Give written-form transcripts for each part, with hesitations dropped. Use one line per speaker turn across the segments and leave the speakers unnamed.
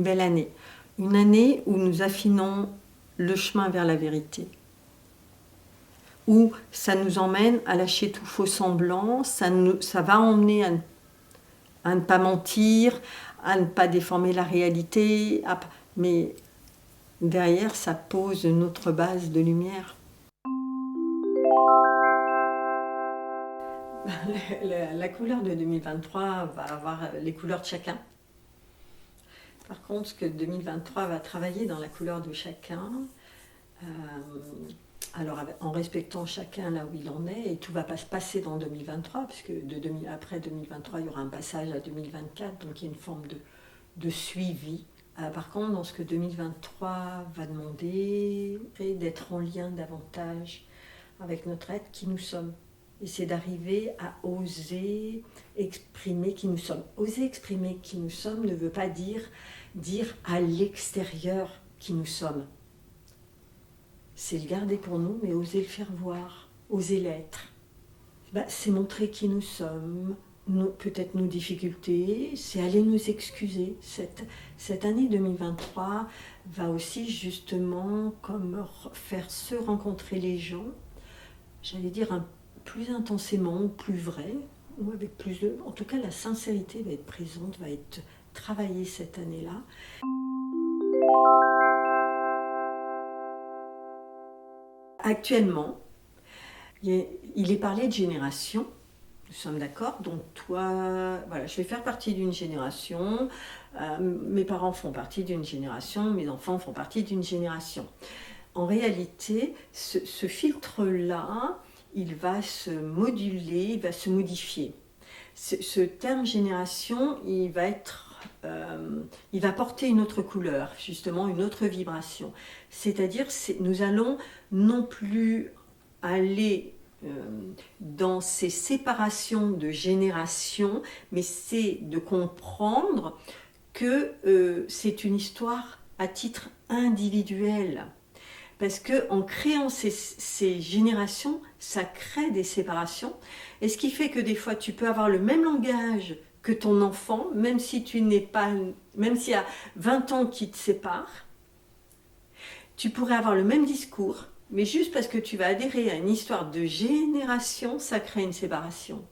belle année. Une année où nous affinons le chemin vers la vérité. Où ça nous emmène à lâcher tout faux semblant, ça va emmener à ne pas mentir, à ne pas déformer la réalité, mais derrière ça pose une autre base de lumière. La couleur de 2023 va avoir les couleurs de chacun. Par contre, ce que 2023 va travailler dans la couleur de chacun, alors en respectant chacun là où il en est, et tout ne va pas se passer dans 2023, puisque après 2023, il y aura un passage à 2024, donc il y a une forme de suivi. Par contre, dans ce que 2023 va demander, c'est d'être en lien davantage avec notre être qui nous sommes. Et c'est d'arriver à oser exprimer qui nous sommes. Oser exprimer qui nous sommes ne veut pas dire à l'extérieur qui nous sommes. C'est le garder pour nous, mais oser le faire voir, oser l'être. C'est montrer qui nous sommes, peut-être nos difficultés, c'est aller nous excuser. Cette année 2023 va aussi justement comme faire se rencontrer les gens, j'allais dire plus intensément, ou plus vrai, ou avec plus de... En tout cas, la sincérité va être présente, va être travaillée cette année-là. Actuellement, il est parlé de génération, nous sommes d'accord, donc toi, voilà, je vais faire partie d'une génération, mes parents font partie d'une génération, mes enfants font partie d'une génération. En réalité, ce filtre-là, il va se moduler, il va se modifier. Ce terme génération, il va porter une autre couleur, justement une autre vibration. C'est-à-dire, nous allons non plus aller dans ces séparations de générations, mais c'est de comprendre que c'est une histoire à titre individuel. Parce qu'en créant ces générations, ça crée des séparations. Et ce qui fait que des fois, tu peux avoir le même langage que ton enfant, même si même s'il y a 20 ans qui te séparent, tu pourrais avoir le même discours, mais juste parce que tu vas adhérer à une histoire de génération, ça crée une séparation.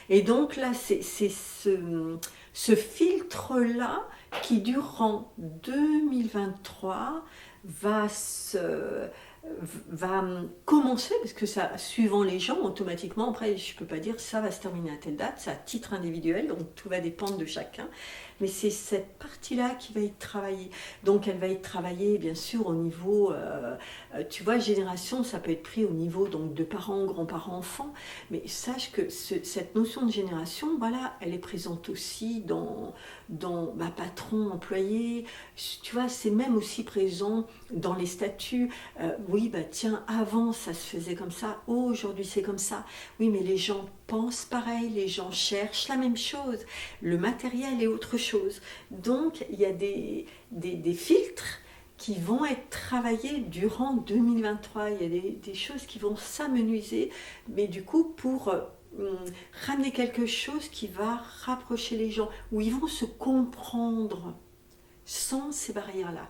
Et donc là, c'est ce filtre-là qui, durant 2023, va commencer, parce que ça, suivant les gens, automatiquement, après je ne peux pas dire ça va se terminer à telle date, c'est à titre individuel, donc tout va dépendre de chacun, mais c'est cette partie-là qui va être travaillée. Donc elle va être travaillée bien sûr au niveau, tu vois, génération, ça peut être pris au niveau donc, de parents, grands-parents, enfants, mais sache que cette notion de génération, voilà, elle est présente aussi dans patron, employé, tu vois, c'est même aussi présent dans les statuts. Oui, tiens, avant ça se faisait comme ça, aujourd'hui c'est comme ça. Oui, mais les gens pensent pareil, les gens cherchent la même chose, le matériel est autre chose. Donc il y a des filtres qui vont être travaillés durant 2023. Il y a des choses qui vont s'amenuiser, mais du coup pour ramener quelque chose qui va rapprocher les gens, où ils vont se comprendre sans ces barrières-là.